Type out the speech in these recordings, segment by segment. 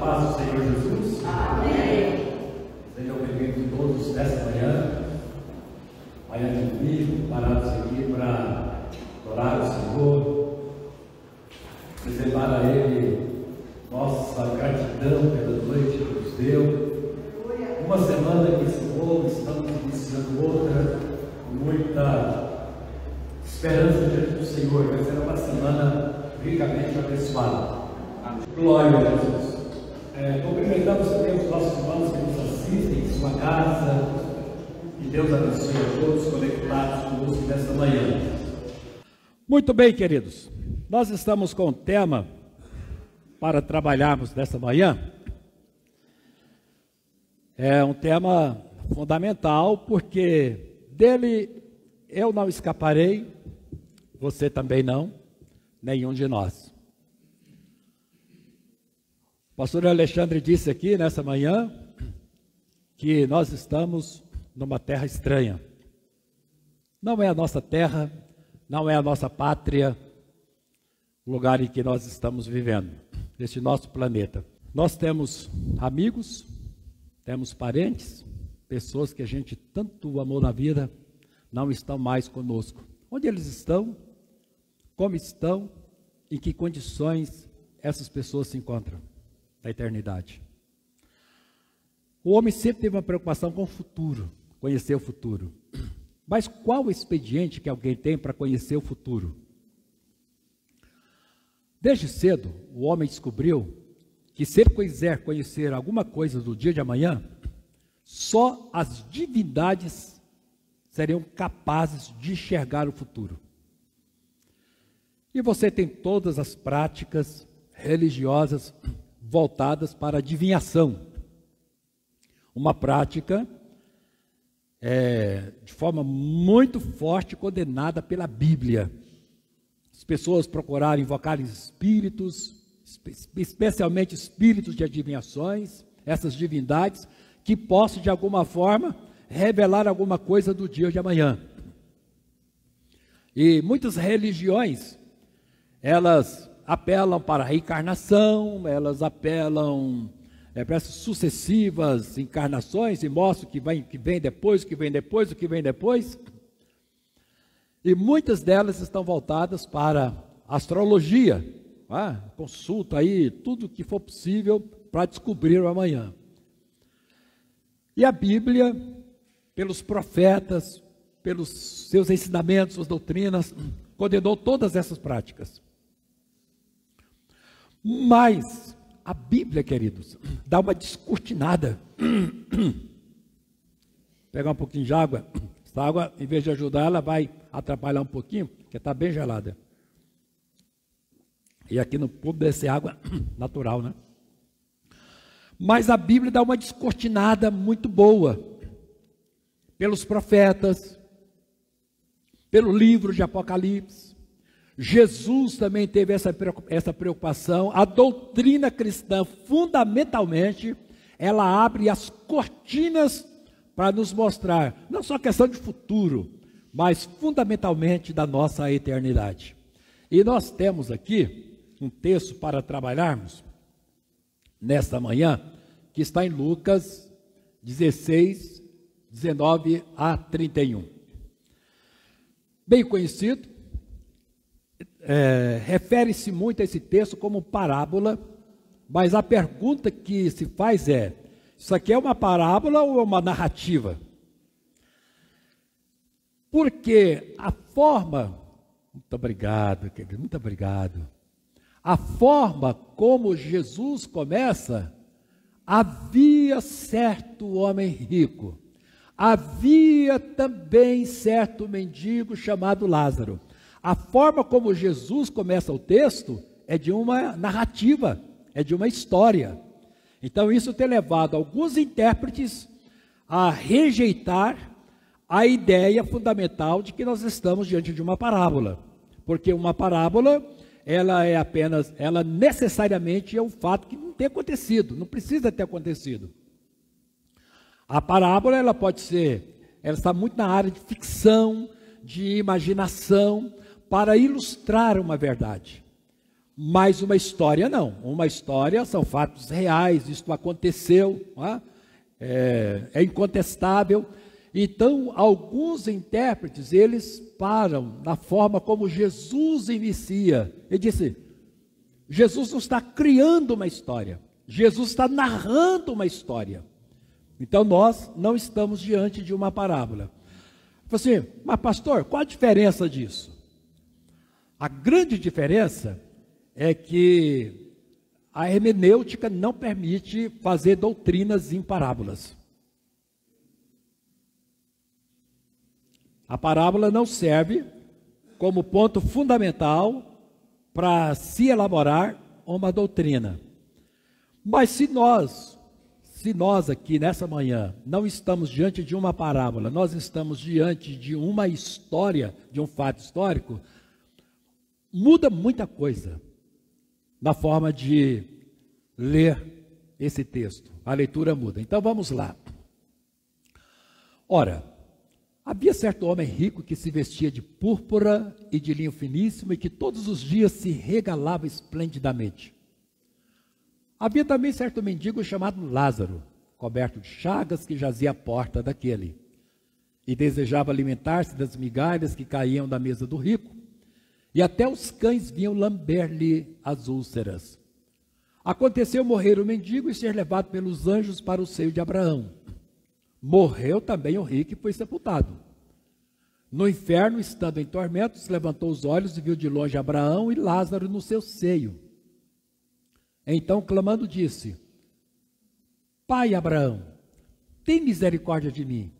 paz do Senhor Jesus. Amém. Sejam bem-vindos todos nesta manhã de domingo, parados aqui para adorar o Senhor, apresentar a Ele nossa gratidão pela noite que nos deu. Uma semana que encerrou, estamos iniciando outra com muita esperança diante do Senhor. Vai ser uma semana ricamente abençoada. Glória a Jesus. Cumprimentamos também os nossos irmãos que nos assistem em sua casa. Que Deus abençoe a todos conectados conosco nesta manhã. Muito bem, queridos. Nós estamos com um tema para trabalharmos nesta manhã. É um tema fundamental, porque dele eu não escaparei, você também não, nenhum de nós. O pastor Alexandre disse aqui nessa manhã que nós estamos numa terra estranha. Não é a nossa terra, não é a nossa pátria, o lugar em que nós estamos vivendo, neste nosso planeta. Nós temos amigos, temos parentes, pessoas que a gente tanto amou na vida, não estão mais conosco. Onde eles estão? Como estão? Em que condições essas pessoas se encontram na eternidade? O homem sempre teve uma preocupação com o futuro, conhecer o futuro. Mas qual o expediente que alguém tem para conhecer o futuro? Desde cedo, o homem descobriu que se ele quiser conhecer alguma coisa do dia de amanhã, só as divindades seriam capazes de enxergar o futuro. E você tem todas as práticas religiosas voltadas para a adivinhação. Uma prática de forma muito forte condenada pela Bíblia. As pessoas procuraram invocar espíritos, especialmente espíritos de adivinhações, essas divindades, que possam de alguma forma revelar alguma coisa do dia de amanhã. E muitas religiões, elas apelam para a reencarnação, elas apelam para essas sucessivas encarnações e mostram que vem depois, o que vem depois, o que vem depois. E muitas delas estão voltadas para a astrologia. Consulta aí tudo que for possível para descobrir o amanhã. E a Bíblia, pelos profetas, pelos seus ensinamentos, suas doutrinas, condenou todas essas práticas. Mas a Bíblia, queridos, dá uma descortinada. Pegar um pouquinho de água. Essa água, em vez de ajudar, ela vai atrapalhar um pouquinho, porque está bem gelada. E aqui no público deve ser água natural, né? Mas a Bíblia dá uma descortinada muito boa. Pelos profetas, pelo livro de Apocalipse. Jesus também teve essa preocupação. A doutrina cristã, fundamentalmente, ela abre as cortinas para nos mostrar, não só questão de futuro, mas fundamentalmente da nossa eternidade. E nós temos aqui um texto para trabalharmos nesta manhã, que está em Lucas 16, 19 a 31. Bem conhecido. Refere-se muito a esse texto como parábola, mas a pergunta que se faz é: isso aqui é uma parábola ou é uma narrativa? Porque a forma, muito obrigado, querido, muito obrigado. A forma como Jesus começa, havia certo homem rico, havia também certo mendigo chamado Lázaro. A forma como Jesus começa o texto é de uma narrativa, é de uma história. Então isso tem levado alguns intérpretes a rejeitar a ideia fundamental de que nós estamos diante de uma parábola. Porque uma parábola, ela necessariamente é um fato que não tem acontecido, não precisa ter acontecido. A parábola, ela está muito na área de ficção, de imaginação, para ilustrar uma verdade. Mas uma história não. Uma história são fatos reais, isto aconteceu, não é incontestável. Então, alguns intérpretes, eles param na forma como Jesus inicia. Ele disse, Jesus não está criando uma história, Jesus está narrando uma história. Então, nós não estamos diante de uma parábola. Eu falei assim, mas pastor, qual a diferença disso? A grande diferença é que a hermenêutica não permite fazer doutrinas em parábolas. A parábola não serve como ponto fundamental para se elaborar uma doutrina. Mas se nós aqui nessa manhã não estamos diante de uma parábola, nós estamos diante de uma história, de um fato histórico, muda muita coisa na forma de ler esse texto. A leitura muda. Então vamos lá. Ora, havia certo homem rico que se vestia de púrpura e de linho finíssimo e que todos os dias se regalava esplendidamente. Havia também certo mendigo chamado Lázaro, coberto de chagas, que jazia à porta daquele, e desejava alimentar-se das migalhas que caíam da mesa do rico, e até os cães vinham lamber-lhe as úlceras. Aconteceu morrer o mendigo e ser levado pelos anjos para o seio de Abraão. Morreu também o rico e foi sepultado. No inferno, estando em tormentos, levantou os olhos e viu de longe Abraão e Lázaro no seu seio. Então, clamando, disse: Pai Abraão, tem misericórdia de mim,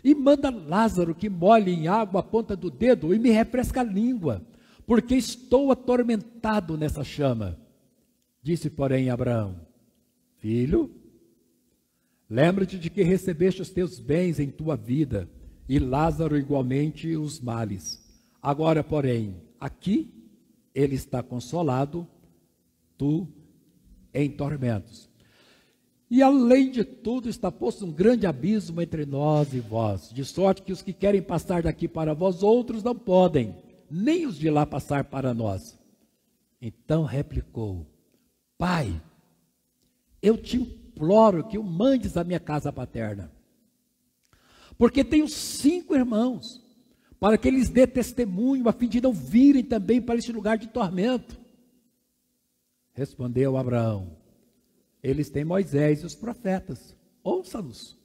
e manda Lázaro que molhe em água a ponta do dedo e me refresca a língua, porque estou atormentado nessa chama. Disse, porém, Abraão: Filho, lembra-te de que recebeste os teus bens em tua vida, e Lázaro igualmente os males. Agora, porém, aqui ele está consolado, tu em tormentos. E além de tudo está posto um grande abismo entre nós e vós, de sorte que os que querem passar daqui para vós outros não podem, nem os de lá passar para nós. Então replicou: Pai, eu te imploro que o mandes à minha casa paterna, porque tenho 5 irmãos, para que eles dê testemunho, a fim de não virem também para este lugar de tormento. Respondeu Abraão: Eles têm Moisés e os profetas, ouça-los.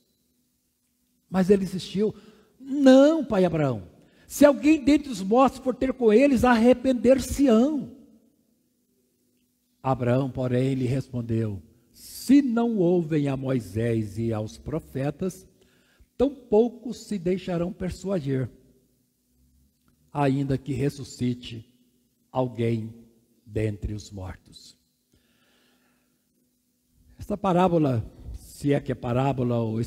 Mas ele insistiu: Não, pai Abraão, se alguém dentre os mortos for ter com eles, arrepender-se-ão. Abraão, porém, lhe respondeu: Se não ouvem a Moisés e aos profetas, tampouco se deixarão persuadir, ainda que ressuscite alguém dentre os mortos. Essa parábola, se é que é parábola, ou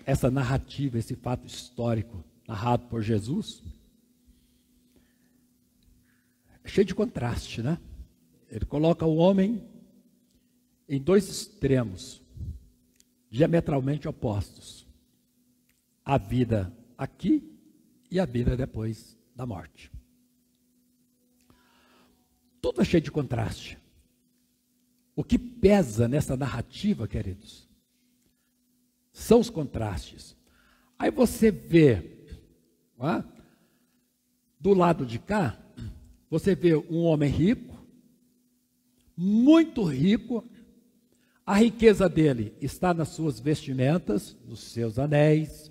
essa narrativa, esse fato histórico narrado por Jesus, é cheio de contraste, né? Ele coloca o homem em 2 extremos, diametralmente opostos: a vida aqui e a vida depois da morte. Tudo é cheio de contraste. O que pesa nessa narrativa, queridos, são os contrastes. Aí você vê, do lado de cá, você vê um homem rico, muito rico. A riqueza dele está nas suas vestimentas, nos seus anéis,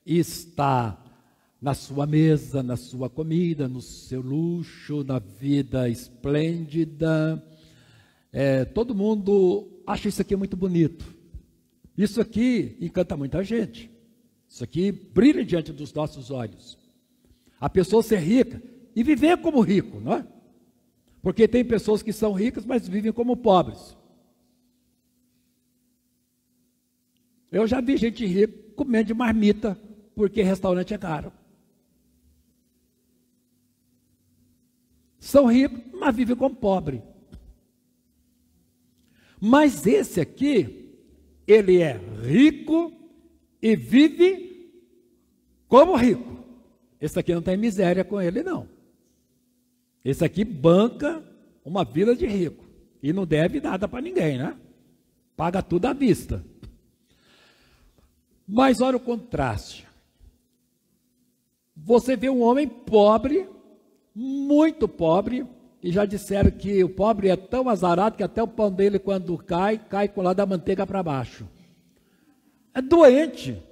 está na sua mesa, na sua comida, no seu luxo, na vida esplêndida. Todo mundo acha isso aqui muito bonito. Isso aqui encanta muita gente. Isso aqui brilha diante dos nossos olhos. A pessoa ser rica e viver como rico, não é? Porque tem pessoas que são ricas, mas vivem como pobres. Eu já vi gente rica comendo de marmita, porque restaurante é caro. São ricos, mas vivem como pobre. Mas esse aqui, ele é rico e vive como rico. Esse aqui não tem miséria com ele, não. Esse aqui banca uma vida de rico. E não deve nada para ninguém, né? Paga tudo à vista. Mas olha o contraste. Você vê um homem pobre, muito pobre, e já disseram que o pobre é tão azarado que até o pão dele, quando cai com lá da manteiga para baixo. É doente,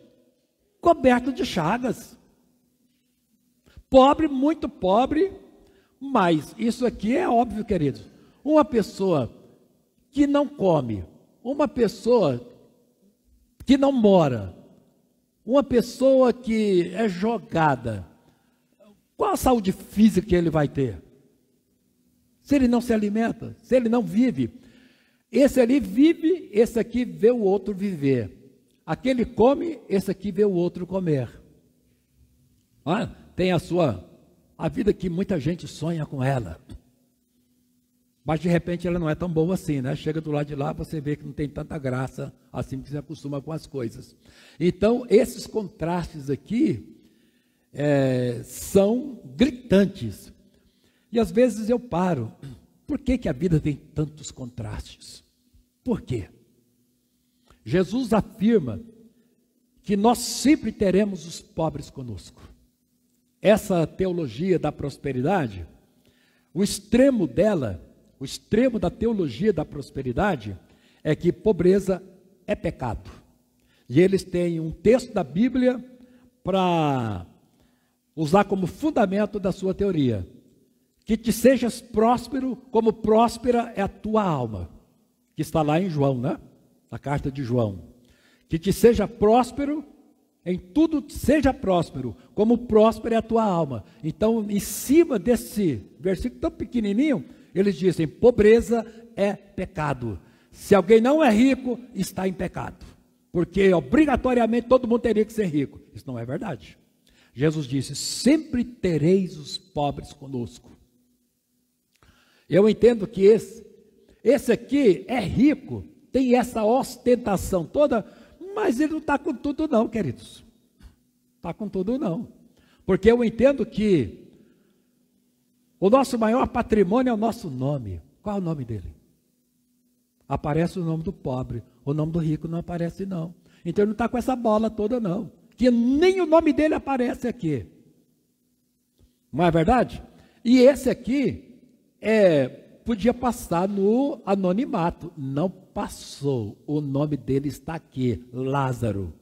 coberto de chagas. Pobre, muito pobre, mas isso aqui é óbvio, queridos. Uma pessoa que não come, uma pessoa que não mora, uma pessoa que é jogada, qual a saúde física que ele vai ter? Se ele não se alimenta, se ele não vive. Esse ali vive, esse aqui vê o outro viver. Aquele come, esse aqui vê o outro comer. Tem a vida que muita gente sonha com ela. Mas de repente ela não é tão boa assim, né? Chega do lado de lá, você vê que não tem tanta graça assim que se acostuma com as coisas. Então, esses contrastes aqui são gritantes. E às vezes eu paro. Por que a vida tem tantos contrastes? Por quê? Jesus afirma que nós sempre teremos os pobres conosco. Essa teologia da prosperidade, o extremo dela, o extremo da teologia da prosperidade é que pobreza é pecado. E eles têm um texto da Bíblia para usar como fundamento da sua teoria. Que te sejas próspero, como próspera é a tua alma. Que está lá em João, né? Na carta de João. Que te seja próspero, em tudo seja próspero, como próspera é a tua alma. Então, em cima desse versículo tão pequenininho, eles dizem, pobreza é pecado. Se alguém não é rico, está em pecado. Porque obrigatoriamente todo mundo teria que ser rico. Isso não é verdade. Jesus disse, sempre tereis os pobres conosco. Eu entendo que esse aqui é rico, tem essa ostentação toda, mas ele não está com tudo não, queridos. Está com tudo não. Porque eu entendo que o nosso maior patrimônio é o nosso nome. Qual é o nome dele? Aparece o nome do pobre, o nome do rico não aparece não. Então ele não está com essa bola toda não, que nem o nome dele aparece aqui. Não é verdade? E esse aqui podia passar no anonimato, não passou, o nome dele está aqui, Lázaro.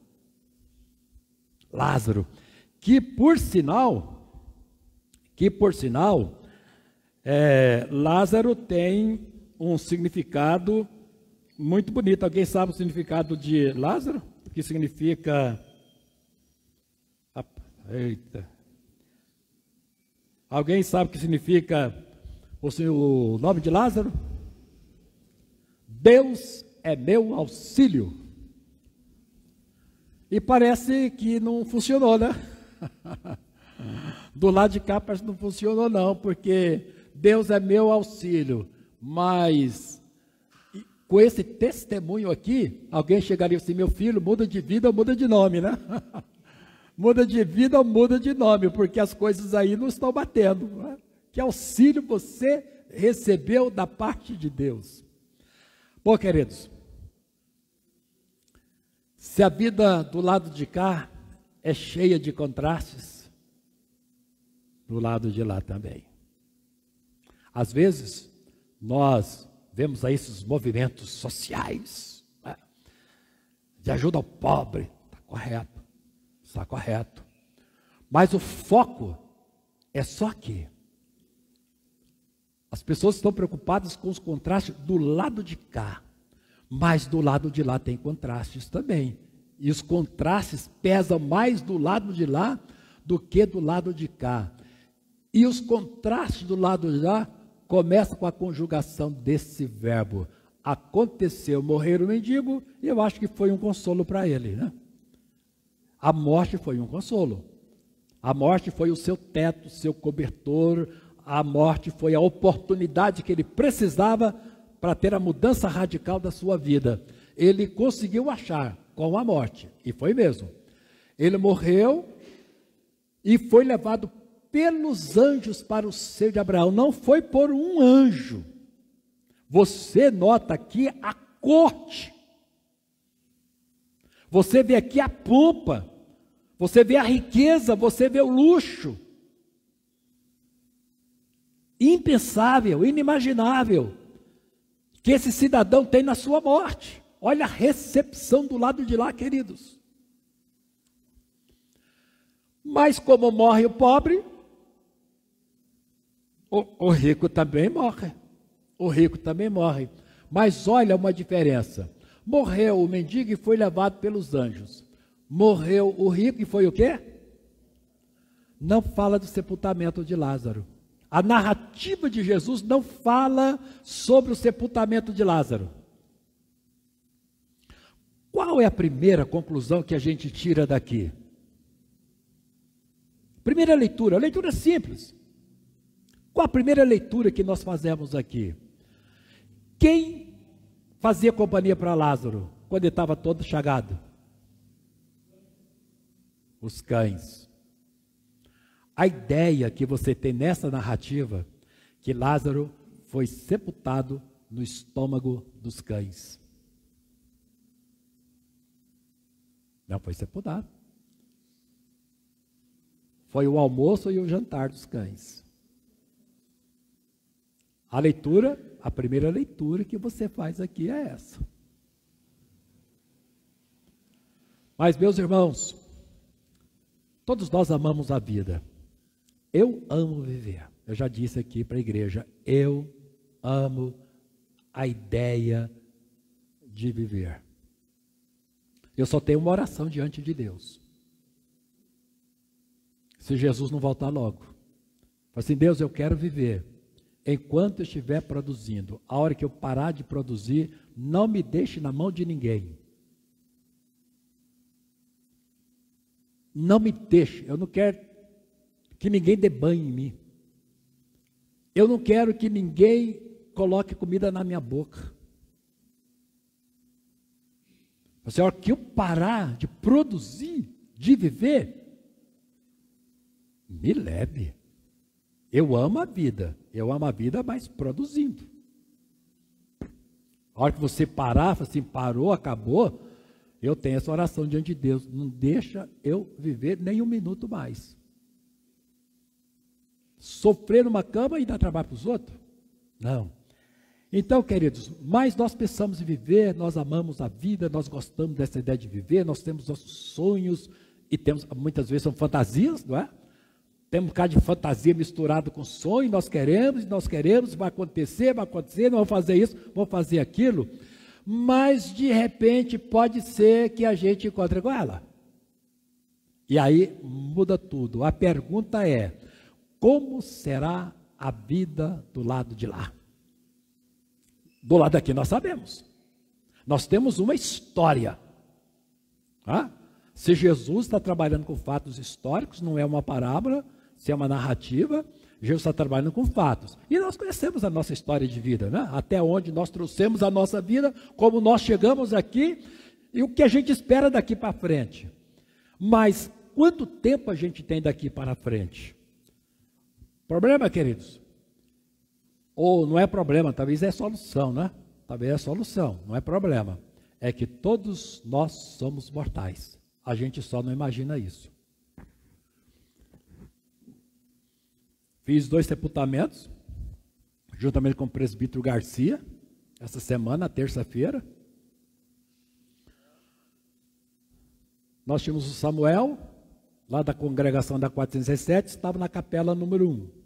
Lázaro, que por sinal, Lázaro tem um significado muito bonito. Alguém sabe o significado de Lázaro? O que significa? Eita. Alguém sabe o que significa o nome de Lázaro? Deus é meu auxílio. E parece que não funcionou, né? Do lado de cá parece que não funcionou não, porque Deus é meu auxílio. Mas com esse testemunho aqui, alguém chegaria assim, meu filho, muda de vida ou muda de nome, né? Muda de vida ou muda de nome, porque as coisas aí não estão batendo, né? Que auxílio você recebeu da parte de Deus? Bom, queridos, se a vida do lado de cá é cheia de contrastes, do lado de lá também. Às vezes, nós vemos aí esses movimentos sociais, né, de ajuda ao pobre, está correto. Mas o foco é só aqui. As pessoas estão preocupadas com os contrastes do lado de cá, mas do lado de lá tem contrastes também. E os contrastes pesam mais do lado de lá do que do lado de cá. E os contrastes do lado de lá começam com a conjugação desse verbo. Aconteceu morrer o mendigo, e eu acho que foi um consolo para ele, né? A morte foi um consolo. A morte foi o seu teto, o seu cobertor. A morte foi a oportunidade que ele precisava para ter a mudança radical da sua vida. Ele conseguiu achar com a morte, e foi mesmo. Ele morreu e foi levado pelos anjos para o seio de Abraão. Não foi por um anjo, Você nota aqui a corte. Você vê aqui a pompa. Você vê a riqueza, você vê o luxo. Impensável, inimaginável, que esse cidadão tem na sua morte. Olha a recepção do lado de lá, queridos. Mas como morre o pobre, o rico também morre. O rico também morre. Mas olha uma diferença. Morreu o mendigo e foi levado pelos anjos. Morreu o rico e foi o quê? Não fala do sepultamento de Lázaro. A narrativa de Jesus não fala sobre o sepultamento de Lázaro. Qual é a primeira conclusão que a gente tira daqui? Primeira leitura, leitura simples. Qual a primeira leitura que nós fazemos aqui? Quem fazia companhia para Lázaro quando ele estava todo chagado? Os cães. A ideia que você tem nessa narrativa, que Lázaro foi sepultado no estômago dos cães. Não foi sepultado. Foi o almoço e o jantar dos cães. A leitura, a primeira leitura que você faz aqui é essa. Mas, meus irmãos, todos nós amamos a vida. Eu amo viver. Eu já disse aqui para a igreja, eu amo a ideia de viver. Eu só tenho uma oração diante de Deus. Se Jesus não voltar logo. Fala assim, Deus, eu quero viver enquanto eu estiver produzindo. A hora que eu parar de produzir, não me deixe na mão de ninguém. Não me deixe. Eu não quero que ninguém dê banho em mim. Eu não quero que ninguém coloque comida na minha boca. Mas a hora que eu parar de produzir, de viver, me leve. Eu amo a vida. Eu amo a vida, mas produzindo. A hora que você parar, assim, parou, acabou, eu tenho essa oração diante de Deus. Não deixa eu viver nem um minuto mais. Sofrer numa cama e dar trabalho para os outros? Não. Então, queridos, mas nós pensamos em viver, nós amamos a vida, nós gostamos dessa ideia de viver, nós temos nossos sonhos e temos, muitas vezes são fantasias, não é? Temos um bocado de fantasia misturado com sonho, nós queremos, vai acontecer, nós vamos fazer isso, vamos fazer aquilo, mas de repente pode ser que a gente encontre com ela. E aí muda tudo. A pergunta é, como será a vida do lado de lá? Do lado daqui nós sabemos. Nós temos uma história. Se Jesus está trabalhando com fatos históricos, não é uma parábola, se é uma narrativa, Jesus está trabalhando com fatos. E nós conhecemos a nossa história de vida, né? Até onde nós trouxemos a nossa vida, como nós chegamos aqui e o que a gente espera daqui para frente. Mas quanto tempo a gente tem daqui para frente? Problema, queridos? Ou não é problema, talvez é solução, né? Talvez é solução, não é problema. É que todos nós somos mortais. A gente só não imagina isso. Fiz 2 sepultamentos, juntamente com o presbítero Garcia, essa semana, terça-feira. Nós tínhamos o Samuel, lá da congregação da 417, estava na capela número 1.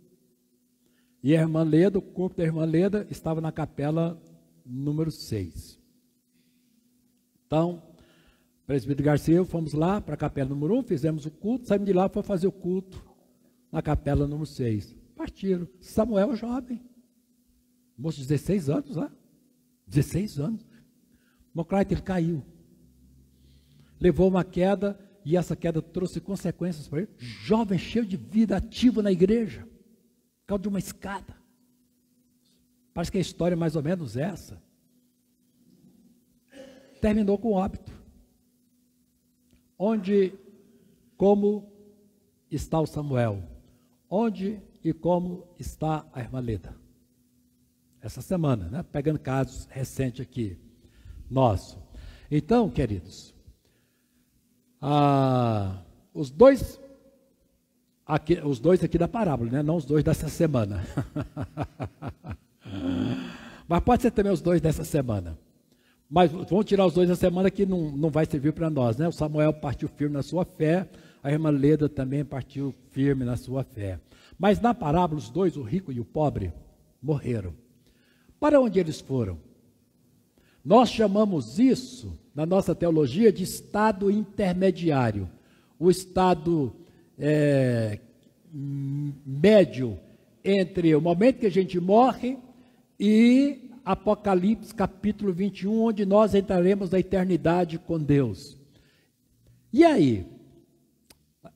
E a irmã Leda, o corpo da irmã Leda, estava na capela número 6. Então, presbítero Garcia, fomos lá para a capela número 1, fizemos o culto, saímos de lá para fazer o culto na capela número 6. Partiram. Samuel jovem, moço de 16 anos, né? 16 anos. O Clayton, ele caiu. Levou uma queda e essa queda trouxe consequências para ele. Jovem, cheio de vida, ativo na igreja. Caiu de uma escada. Parece que a história é mais ou menos essa. Terminou com óbito. Onde, como está o Samuel? Onde e como está a irmã Leda? essa semana, né? Pegando casos recentes aqui, nosso. Então, queridos, os dois aqui da parábola, né? Não os dois dessa semana. Mas pode ser também os dois dessa semana. Mas vamos tirar os dois da semana que não vai servir para nós, né? O Samuel partiu firme na sua fé, a irmã Leda também partiu firme na sua fé. Mas na parábola, os dois, o rico e o pobre, morreram. Para onde eles foram? Nós chamamos isso, na nossa teologia, de estado intermediário. O estado médio entre o momento que a gente morre e Apocalipse capítulo 21, onde nós entraremos na eternidade com Deus. E aí?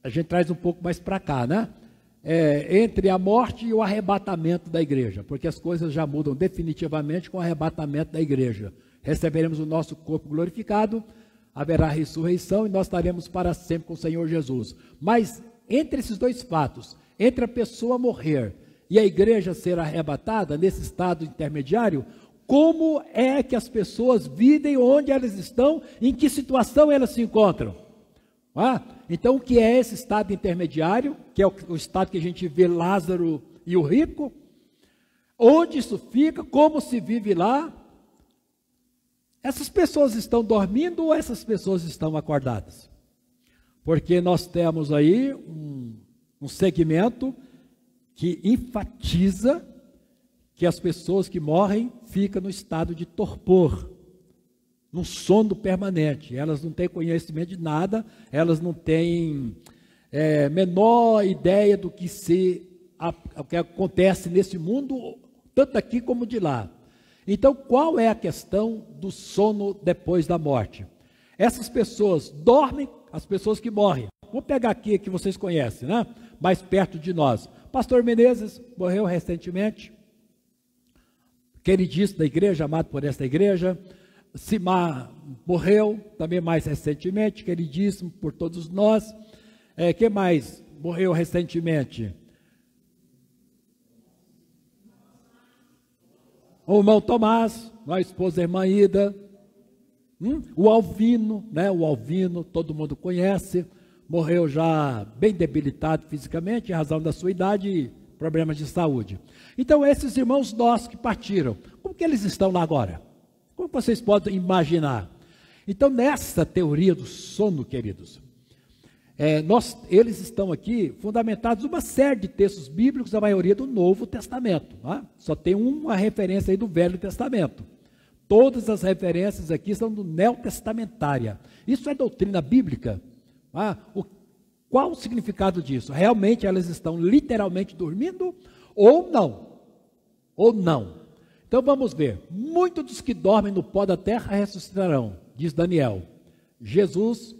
A gente traz um pouco mais para cá, né? Entre a morte e o arrebatamento da igreja, porque as coisas já mudam definitivamente com o arrebatamento da igreja. Receberemos o nosso corpo glorificado, haverá ressurreição e nós estaremos para sempre com o Senhor Jesus. Mas entre esses dois fatos, entre a pessoa morrer e a igreja ser arrebatada, nesse estado intermediário, como é que as pessoas vivem, onde elas estão, em que situação elas se encontram? Então, o que é esse estado intermediário, que é o estado que a gente vê Lázaro e o rico? Onde isso fica? Como se vive lá? Essas pessoas estão dormindo ou essas pessoas estão acordadas? Porque nós temos aí um segmento que enfatiza que as pessoas que morrem ficam no estado de torpor, num sono permanente. Elas não têm conhecimento de nada, elas não têm menor ideia do que o que acontece nesse mundo, tanto aqui como de lá. Então, qual é a questão do sono depois da morte? Essas pessoas dormem, as pessoas que morrem. Vou pegar aqui que vocês conhecem, né? Mais perto de nós. Pastor Menezes morreu recentemente, queridíssimo da igreja, amado por esta igreja. Simar morreu também mais recentemente, queridíssimo por todos nós. Quem mais morreu recentemente? O irmão Tomás, a esposa da irmã Ida. O Alvino, né? O Alvino, todo mundo conhece, morreu já bem debilitado fisicamente, em razão da sua idade e problemas de saúde. Então, esses irmãos nossos que partiram, como que eles estão lá agora? Como vocês podem imaginar? Então, nessa teoria do sono, queridos, eles estão aqui fundamentados uma série de textos bíblicos, a maioria do Novo Testamento. Só tem uma referência aí do Velho Testamento. Todas as referências aqui são do neotestamentária. Isso é doutrina bíblica? Qual o significado disso? Realmente elas estão literalmente dormindo ou não? Ou não? Então vamos ver. Muitos dos que dormem no pó da terra ressuscitarão, diz Daniel. Jesus,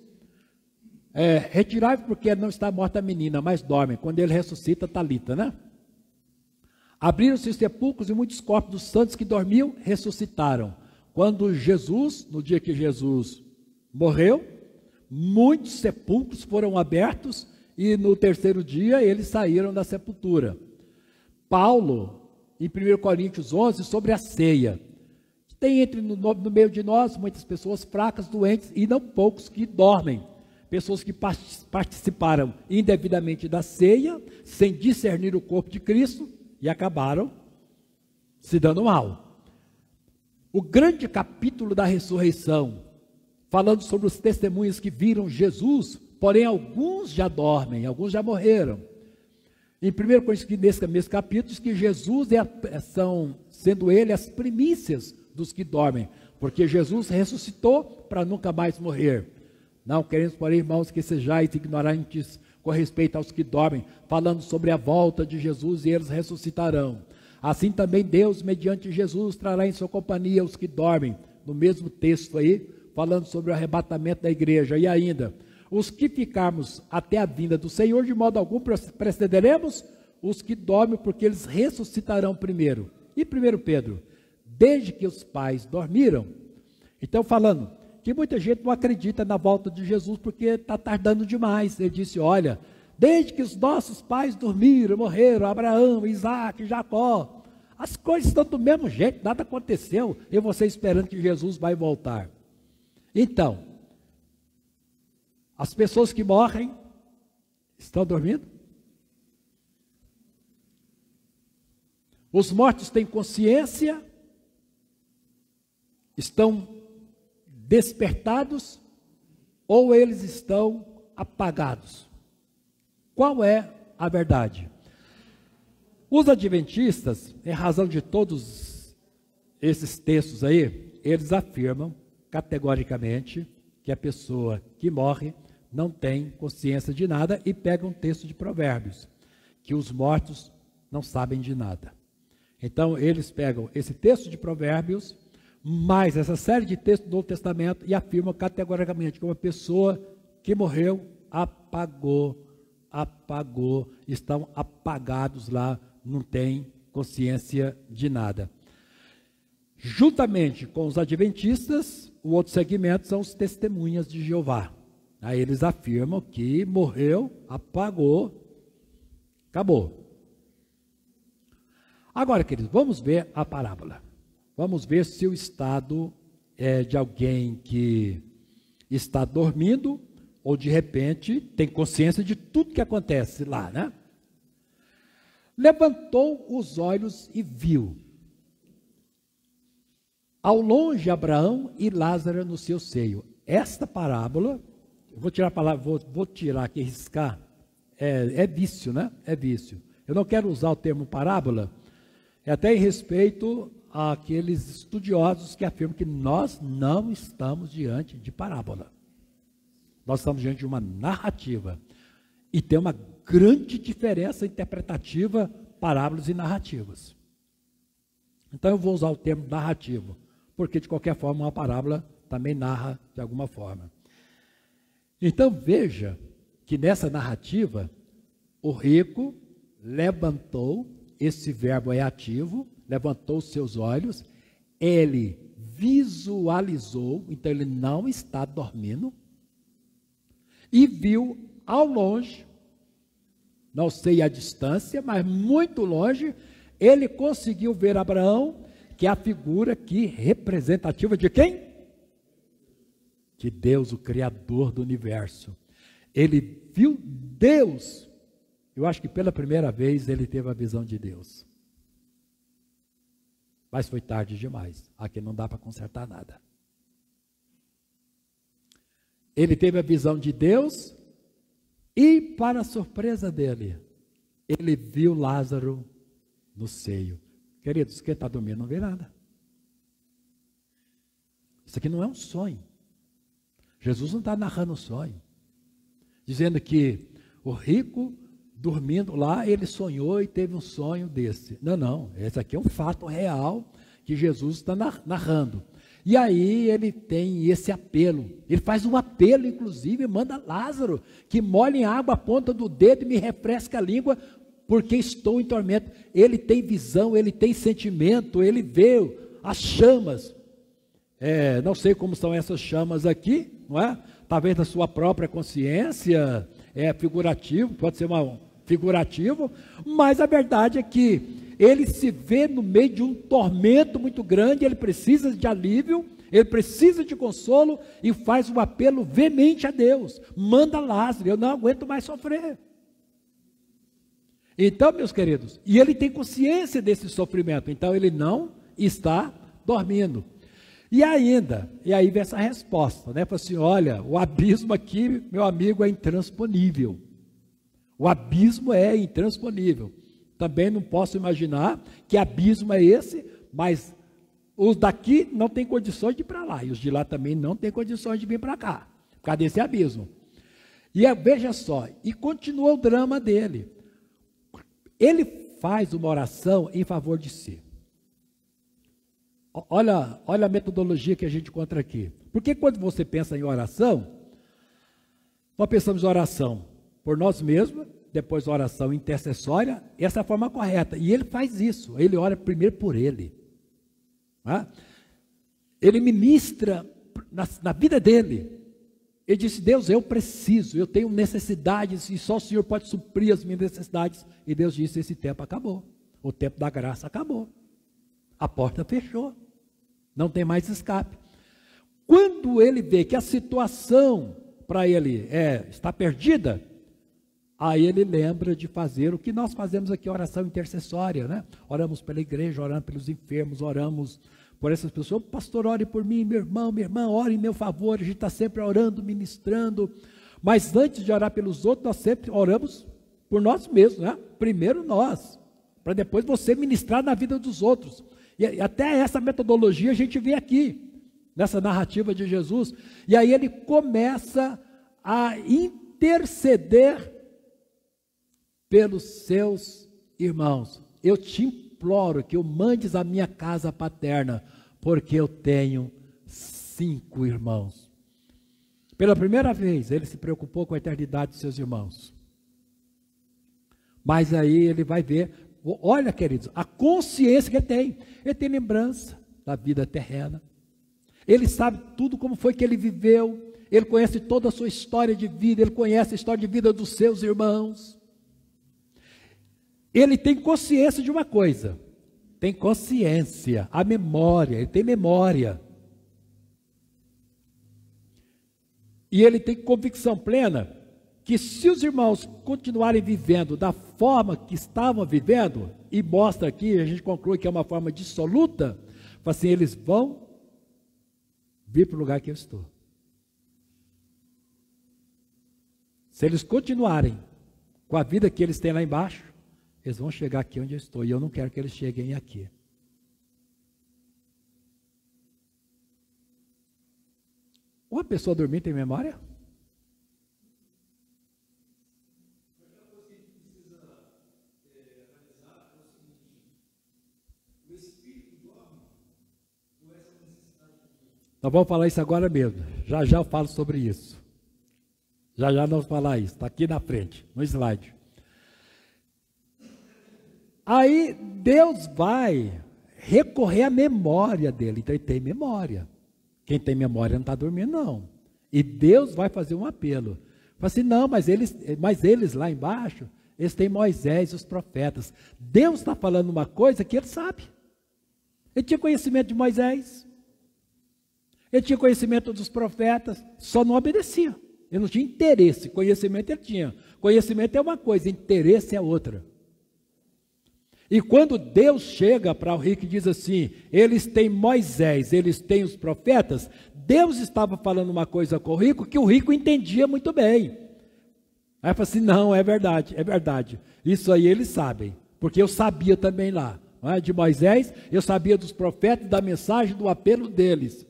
retirai-vos porque não está morta a menina, mas dorme. Quando ele ressuscita, Talita, né? Abriram-se os sepulcros e muitos corpos dos santos que dormiam ressuscitaram. Quando Jesus, no dia que Jesus morreu, muitos sepulcros foram abertos e no terceiro dia eles saíram da sepultura. Paulo, em 1 Coríntios 11, sobre a ceia. Tem no meio de nós muitas pessoas fracas, doentes e não poucos que dormem. Pessoas que participaram indevidamente da ceia, sem discernir o corpo de Cristo e acabaram se dando mal. O grande capítulo da ressurreição, falando sobre os testemunhos que viram Jesus, porém alguns já dormem, alguns já morreram. Em 1 Coríntios, nesse mesmo capítulo, diz que Jesus sendo ele as primícias dos que dormem, porque Jesus ressuscitou para nunca mais morrer. Não queremos, porém, irmãos, que sejais ignorantes com respeito aos que dormem, falando sobre a volta de Jesus e eles ressuscitarão. Assim também Deus, mediante Jesus, trará em sua companhia os que dormem. No mesmo texto aí, falando sobre o arrebatamento da igreja. E ainda, os que ficarmos até a vinda do Senhor, de modo algum precederemos os que dormem, porque eles ressuscitarão primeiro. E 1 Pedro, desde que os pais dormiram. Então, falando que muita gente não acredita na volta de Jesus, porque está tardando demais. Ele disse, olha, desde que os nossos pais dormiram, morreram, Abraão, Isaac, Jacó, As coisas estão do mesmo jeito, nada aconteceu, e você esperando que Jesus vai voltar. Então, as pessoas que morrem estão dormindo? Os mortos têm consciência? Estão despertados? Ou eles estão apagados? Qual é a verdade? Os adventistas, em razão de todos esses textos aí, eles afirmam categoricamente que a pessoa que morre não tem consciência de nada e pegam um texto de Provérbios, que os mortos não sabem de nada. Então, eles pegam esse texto de Provérbios, mais essa série de textos do Novo Testamento e afirmam categoricamente que uma pessoa que morreu apagou, estão apagados lá, não tem consciência de nada. Juntamente com os adventistas, o outro segmento são os testemunhas de Jeová. Aí eles afirmam que morreu, apagou, acabou. Agora, queridos, vamos ver a parábola. Vamos ver se o estado é de alguém que está dormindo ou de repente tem consciência de tudo que acontece lá, né? Levantou os olhos e viu ao longe Abraão e Lázaro no seu seio. Esta parábola, eu vou tirar a palavra, vou tirar aqui, riscar, é vício, né? É vício. Eu não quero usar o termo parábola, até em respeito àqueles estudiosos que afirmam que nós não estamos diante de parábola. Nós estamos diante de uma narrativa. E tem uma grande diferença interpretativa, parábolas e narrativas. Então eu vou usar o termo narrativo, porque de qualquer forma uma parábola também narra de alguma forma. Então veja que nessa narrativa, o rico levantou, esse verbo é ativo, levantou os seus olhos, ele visualizou, então ele não está dormindo, e viu ao longe, não sei a distância, mas muito longe, ele conseguiu ver Abraão, que é a figura aqui representativa de quem? De Deus, o Criador do universo. Ele viu Deus. Eu acho que pela primeira vez ele teve a visão de Deus. Mas foi tarde demais. Aqui não dá para consertar nada. Ele teve a visão de Deus e, para a surpresa dele, ele viu Lázaro no seio. Queridos, quem está dormindo não vê nada. Isso aqui não é um sonho. Jesus não está narrando um sonho. Dizendo que o rico, dormindo lá, ele sonhou e teve um sonho desse. Não. Esse aqui é um fato real que Jesus está narrando. E aí ele tem esse apelo. Ele faz um apelo, inclusive, e manda Lázaro, que molhe em água a ponta do dedo e me refresca a língua, porque estou em tormento. Ele tem visão, ele tem sentimento, ele vê as chamas. Não sei como são essas chamas aqui, não é? Talvez na sua própria consciência, figurativo, pode ser figurativo, mas a verdade é que ele se vê no meio de um tormento muito grande, ele precisa de alívio, ele precisa de consolo e faz um apelo veemente a Deus. Manda Lázaro, eu não aguento mais sofrer. Então, meus queridos, e ele tem consciência desse sofrimento, então ele não está dormindo. E aí vem essa resposta, né? Fala assim, olha, o abismo aqui, meu amigo, é intransponível. O abismo é intransponível. Também não posso imaginar que abismo é esse, mas os daqui não têm condições de ir para lá, e os de lá também não têm condições de vir para cá, por causa desse abismo. E veja só, e continua o drama dele. Ele faz uma oração em favor de si. Olha a metodologia que a gente encontra aqui. Porque quando você pensa em oração, nós pensamos em oração por nós mesmos, depois oração intercessória, essa é a forma correta. E ele faz isso, ele ora primeiro por ele. Tá? Ele ministra na vida dele. Ele disse, Deus, eu preciso, eu tenho necessidades e só o Senhor pode suprir as minhas necessidades. E Deus disse, esse tempo acabou, o tempo da graça acabou. A porta fechou. Não tem mais escape. Quando ele vê que a situação para ele está perdida, aí ele lembra de fazer o que nós fazemos aqui, oração intercessória, né? Oramos pela igreja, oramos pelos enfermos, oramos por essas pessoas. Pastor, ore por mim, meu irmão, minha irmã, ore em meu favor. A gente está sempre orando, ministrando. Mas antes de orar pelos outros, nós sempre oramos por nós mesmos, né? Primeiro nós, para depois você ministrar na vida dos outros. E até essa metodologia a gente vê aqui, nessa narrativa de Jesus. E aí ele começa a interceder pelos seus irmãos. Eu te imploro que eu mandes a minha casa paterna, porque eu tenho 5 irmãos. Pela primeira vez, ele se preocupou com a eternidade dos seus irmãos. Mas aí ele vai ver, olha, queridos, a consciência que ele tem. Ele tem lembrança da vida terrena. Ele sabe tudo como foi que ele viveu. Ele conhece toda a sua história de vida. Ele conhece a história de vida dos seus irmãos. Ele tem consciência de uma coisa. Tem consciência, a memória. Ele tem memória. E ele tem convicção plena que se os irmãos continuarem vivendo da forma que estavam vivendo, e mostra aqui, a gente conclui que é uma forma dissoluta, assim, eles vão vir para o lugar que eu estou. Se eles continuarem com a vida que eles têm lá embaixo, eles vão chegar aqui onde eu estou, e eu não quero que eles cheguem aqui. Uma pessoa dormindo tem memória? Nós vamos falar isso agora mesmo. Já já eu falo sobre isso. Já já nós vamos falar isso. Está aqui na frente, no slide. Aí Deus vai recorrer à memória dele. Então ele tem memória. Quem tem memória não está dormindo, não. E Deus vai fazer um apelo. Fala assim, não, mas eles lá embaixo, eles têm Moisés e os profetas. Deus está falando uma coisa que ele sabe. Ele tinha conhecimento de Moisés. Ele tinha conhecimento dos profetas, só não obedecia. Ele não tinha interesse. Conhecimento ele tinha. Conhecimento é uma coisa, interesse é outra. E quando Deus chega para o rico e diz assim, eles têm Moisés, eles têm os profetas, Deus estava falando uma coisa com o rico que o rico entendia muito bem. Aí fala assim, não, é verdade, é verdade. Isso aí eles sabem, porque eu sabia também lá. Não é? De Moisés, eu sabia dos profetas, da mensagem, do apelo deles.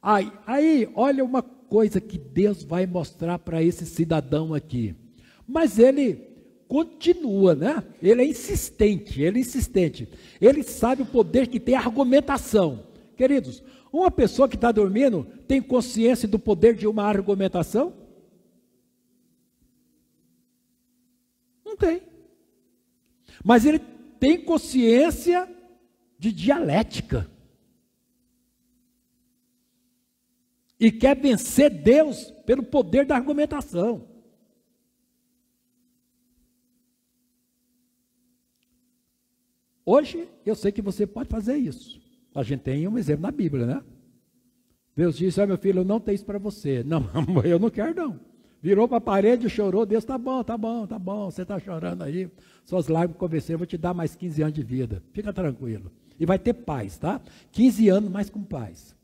Aí, olha uma coisa que Deus vai mostrar para esse cidadão aqui. Mas ele continua, né? Ele é insistente, Ele sabe o poder que tem a argumentação. Queridos, uma pessoa que está dormindo tem consciência do poder de uma argumentação? Não tem. Mas ele tem consciência de dialética. E quer vencer Deus pelo poder da argumentação. Hoje, eu sei que você pode fazer isso. A gente tem um exemplo na Bíblia, né? Deus disse, meu filho, eu não tenho isso para você. Não, eu não quero não. Virou para a parede e chorou. Deus, tá bom, você está chorando aí. Suas lágrimas convenceram, eu vou te dar mais 15 anos de vida. Fica tranquilo. E vai ter paz, tá? 15 anos mais com paz.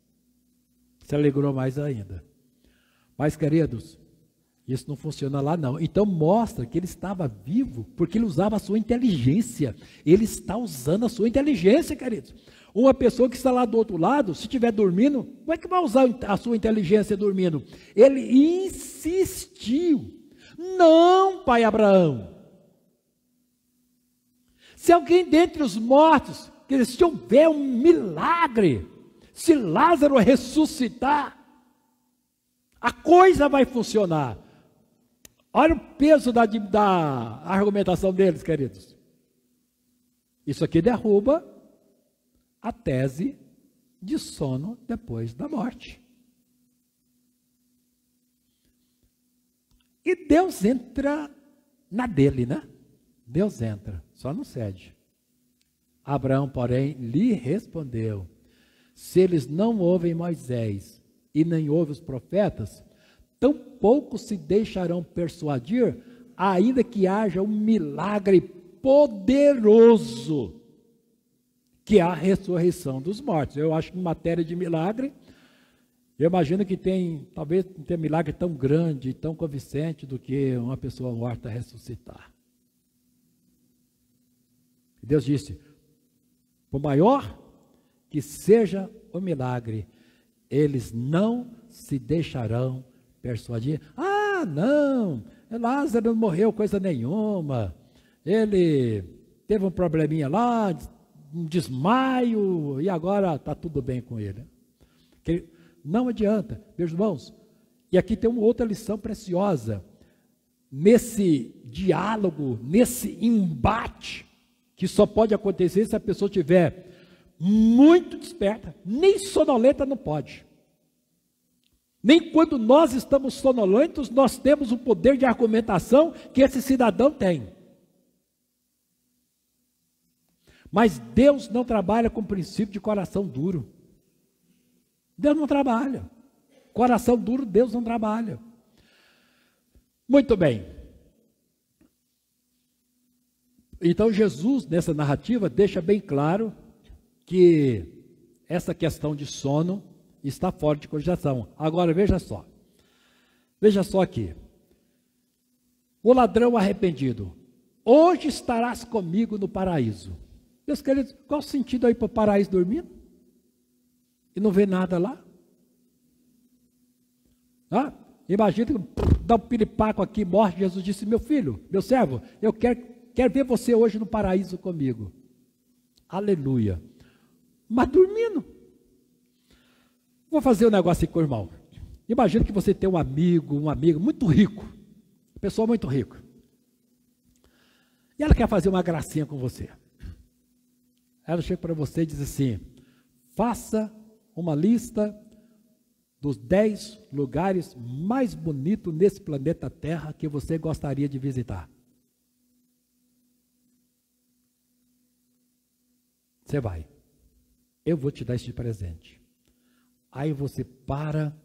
Se alegrou mais ainda. Mas, queridos, isso não funciona lá não. Então mostra que ele estava vivo, porque ele usava a sua inteligência. Ele está usando a sua inteligência, queridos. Uma pessoa que está lá do outro lado, se estiver dormindo, como é que vai usar a sua inteligência dormindo? Ele insistiu. Não, pai Abraão. Se alguém dentre os mortos, que se houver um milagre, se Lázaro ressuscitar, a coisa vai funcionar. Olha o peso da argumentação deles, queridos. Isso aqui derruba a tese de sono depois da morte. E Deus entra na dele, né? Deus entra, só não cede. Abraão, porém, lhe respondeu: se eles não ouvem Moisés e nem ouvem os profetas, tampouco se deixarão persuadir, ainda que haja um milagre poderoso, que é a ressurreição dos mortos. Eu acho que em matéria de milagre, eu imagino que talvez não tenha milagre tão grande, tão convincente do que uma pessoa morta ressuscitar. Deus disse: por maior que seja o milagre, eles não se deixarão persuadir. Ah, não, Lázaro não morreu coisa nenhuma, ele teve um probleminha lá, um desmaio, e agora está tudo bem com ele. Não adianta, meus irmãos. E aqui tem uma outra lição preciosa, nesse diálogo, nesse embate, que só pode acontecer se a pessoa estiver muito desperta. Nem sonolenta não pode. Nem quando nós estamos sonolentos, nós temos o poder de argumentação que esse cidadão tem. Mas Deus não trabalha com o princípio de coração duro. Deus não trabalha. Coração duro, Deus não trabalha. Muito bem. Então Jesus, nessa narrativa, deixa bem claro que essa questão de sono está fora de cogitação. Agora, veja só aqui. O ladrão arrependido: hoje estarás comigo no paraíso. Meus queridos, qual o sentido aí para o paraíso dormindo? E não vê nada lá? Imagina que dá um piripaco aqui, morre. Jesus disse: meu filho, meu servo, eu quero ver você hoje no paraíso comigo. Aleluia. Mas dormindo. Vou fazer um negócio aqui com o irmão. Imagina que você tem um amigo muito rico, uma pessoa muito rica, e ela quer fazer uma gracinha com você. Ela chega para você e diz assim: faça uma lista dos 10 lugares mais bonitos nesse planeta Terra que você gostaria de visitar. Você vai. Eu vou te dar esse presente. Aí você para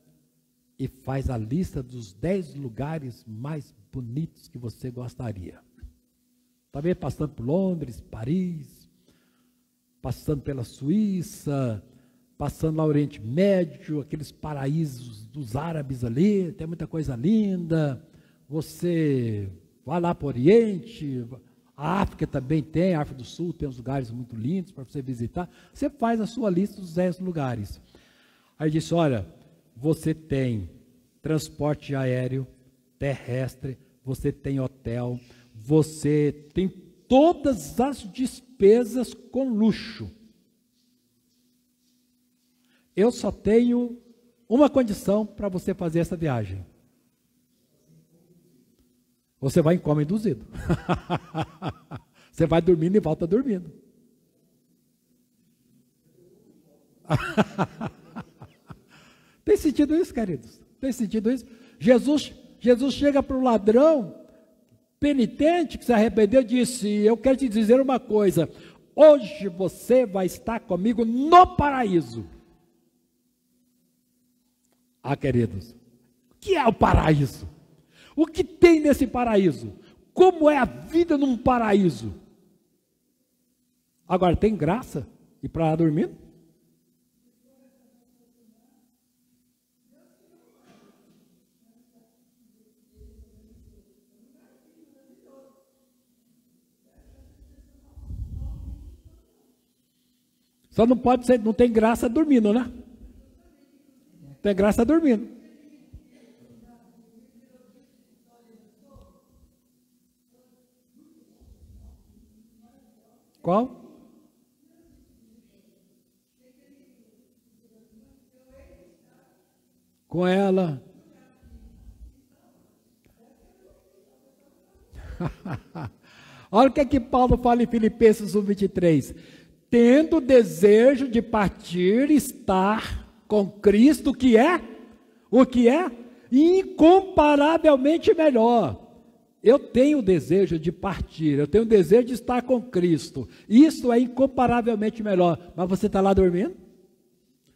e faz a lista dos 10 lugares mais bonitos que você gostaria. Talvez passando por Londres, Paris, passando pela Suíça, passando lá no Oriente Médio, aqueles paraísos dos árabes ali, tem muita coisa linda. Você vai lá para o Oriente, a África também tem, a África do Sul tem uns lugares muito lindos para você visitar. Você faz a sua lista dos 10 lugares. Aí disse: olha, você tem transporte aéreo, terrestre, você tem hotel, você tem todas as despesas com luxo. Eu só tenho uma condição para você fazer essa viagem. Você vai em coma induzido. Você vai dormindo e volta dormindo. Tem sentido isso, queridos? Tem sentido isso? Jesus chega para o ladrão penitente que se arrependeu e disse: eu quero te dizer uma coisa, hoje você vai estar comigo no paraíso. Queridos, o que é o paraíso? O que tem nesse paraíso? Como é a vida num paraíso? Agora, tem graça ir para lá dormir? Só não pode ser, não tem graça dormindo, né? Não tem graça dormindo. Qual? Com ela. Olha o que é que Paulo fala em Filipenses 1:23. Tendo desejo de partir, estar com Cristo, o que é incomparavelmente melhor. eu tenho o desejo de partir, eu tenho o desejo de estar com Cristo. Isso é incomparavelmente melhor. Mas você está lá dormindo?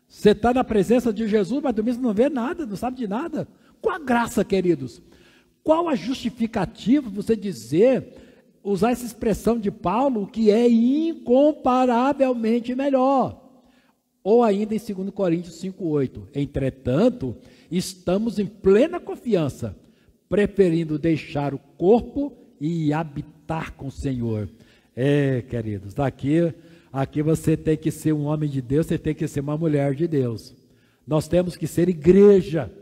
Você está na presença de Jesus, mas dormindo não vê nada, não sabe de nada. Qual a graça, queridos? Qual a justificativa você dizer, usar essa expressão de Paulo, que é incomparavelmente melhor? Ou ainda em 2 Coríntios 5,8. Entretanto, estamos em plena confiança, preferindo deixar o corpo e habitar com o Senhor. Queridos, aqui você tem que ser um homem de Deus, você tem que ser uma mulher de Deus. Nós temos que ser igreja.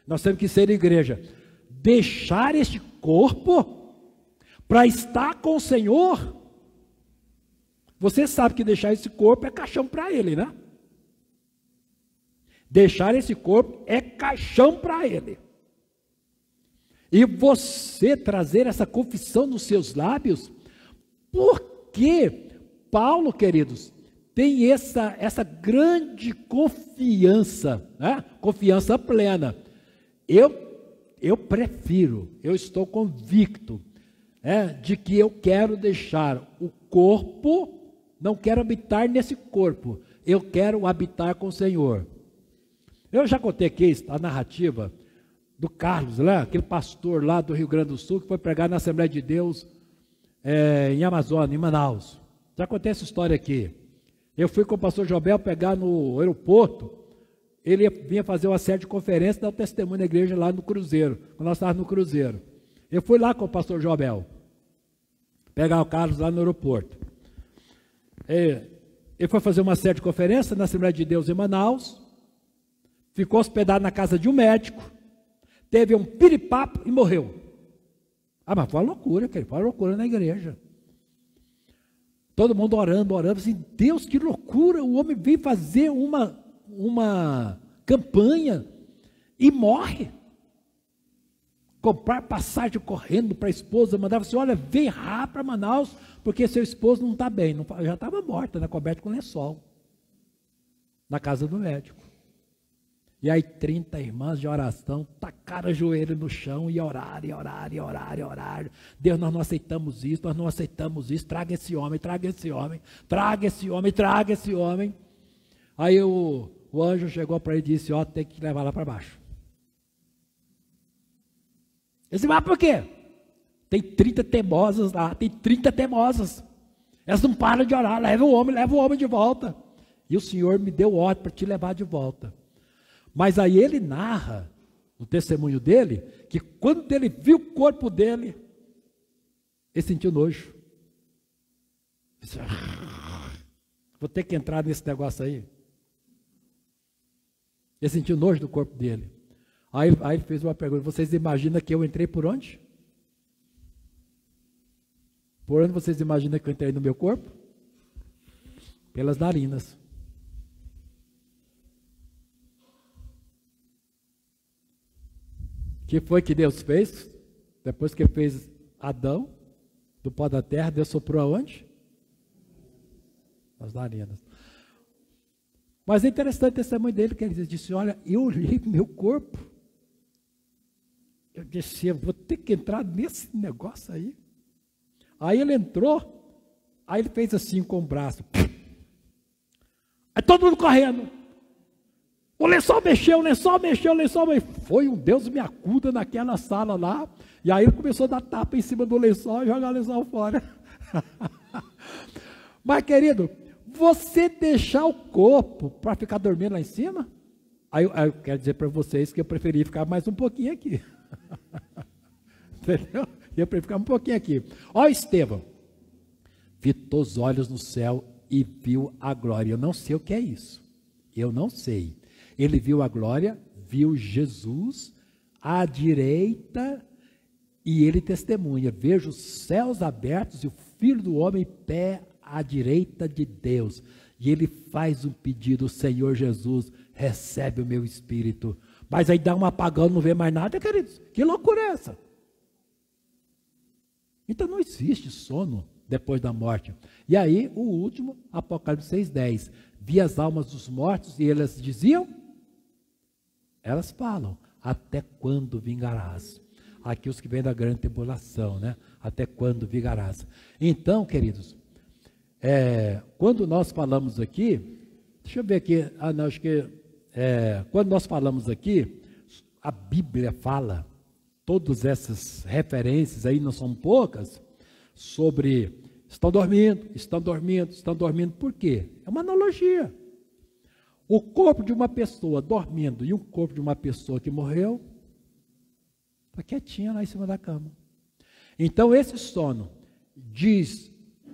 Nós temos que ser igreja. Deixar este corpo para estar com o Senhor. Você sabe que deixar esse corpo é caixão para Ele, né? Deixar esse corpo é caixão para Ele. E você trazer essa confissão nos seus lábios, porque Paulo, queridos, tem essa grande confiança, né? Confiança plena. Eu prefiro, eu estou convicto, de que eu quero deixar o corpo, não quero habitar nesse corpo, eu quero habitar com o Senhor. Eu já contei aqui a narrativa do Carlos, aquele pastor lá do Rio Grande do Sul, que foi pregar na Assembleia de Deus em Amazônia, em Manaus. Já contei essa história aqui. Eu fui com o pastor Jobel pegar no aeroporto, ele vinha fazer uma série de conferências, dar o testemunho na igreja lá no Cruzeiro, quando nós estávamos no Cruzeiro. Eu fui lá com o pastor Jobel, pegar o Carlos lá no aeroporto. Ele foi fazer uma série de conferências na Assembleia de Deus em Manaus, ficou hospedado na casa de um médico, teve um piripapo e morreu. Mas foi uma loucura, foi uma loucura na igreja. Todo mundo orando, assim, Deus, que loucura, o homem veio fazer uma campanha e morre. Comprar passagem correndo para a esposa, mandava assim, olha, vem rápido para Manaus, porque seu esposo não está bem, já estava morta, coberta com lençol, na casa do médico. E aí 30 irmãs de oração tacaram o joelho no chão e oraram. Deus, nós não aceitamos isso, traga esse homem. Aí o anjo chegou para ele e disse, tem que levar lá para baixo. Ele disse, mas por quê? Tem 30 teimosas lá, Elas não param de orar, leva o homem de volta. E o Senhor me deu ordem para te levar de volta. Mas aí ele narra, no testemunho dele, que quando ele viu o corpo dele, ele sentiu nojo. Ele disse, vou ter que entrar nesse negócio aí. Ele sentiu nojo do corpo dele. Aí ele fez uma pergunta, vocês imaginam que eu entrei por onde? Por onde vocês imaginam que eu entrei no meu corpo? Pelas narinas. O que foi que Deus fez? Depois que ele fez Adão, do pó da terra, Deus soprou aonde? Nas narinas. Mas é interessante o testemunho dele, que ele disse, olha, eu olhei meu corpo, eu disse, eu vou ter que entrar nesse negócio aí. Aí ele entrou, aí ele fez assim com o braço. Aí todo mundo correndo. O lençol mexeu. Foi um Deus me acuda naquela sala lá. E aí ele começou a dar tapa em cima do lençol e jogar o lençol fora. Mas, querido, você deixar o corpo para ficar dormindo lá em cima? Aí eu quero dizer para vocês que eu preferi ficar mais um pouquinho aqui. Entendeu? Eu preferi ficar um pouquinho aqui. Ó, Estevão, fitou os olhos no céu e viu a glória. Eu não sei o que é isso. Eu não sei. Ele viu a glória, viu Jesus à direita e ele testemunha. Vejo os céus abertos e o Filho do Homem em pé à direita de Deus. E ele faz um pedido, Senhor Jesus, recebe o meu espírito. Mas aí dá um apagão, não vê mais nada, queridos. Que loucura é essa? Então não existe sono depois da morte. E aí o último, Apocalipse 6,10. Vi as almas dos mortos e elas diziam... Elas falam, até quando vingarás? aqui os que vêm da grande tribulação, né? Até quando vigarás? Então, queridos, quando nós falamos aqui, deixa eu ver aqui, não, acho que, quando nós falamos aqui, a Bíblia fala, todas essas referências aí não são poucas, sobre estão dormindo, estão dormindo, estão dormindo, por quê? É uma analogia. O corpo de uma pessoa dormindo e o corpo de uma pessoa que morreu, está quietinha lá em cima da cama. Então esse sono diz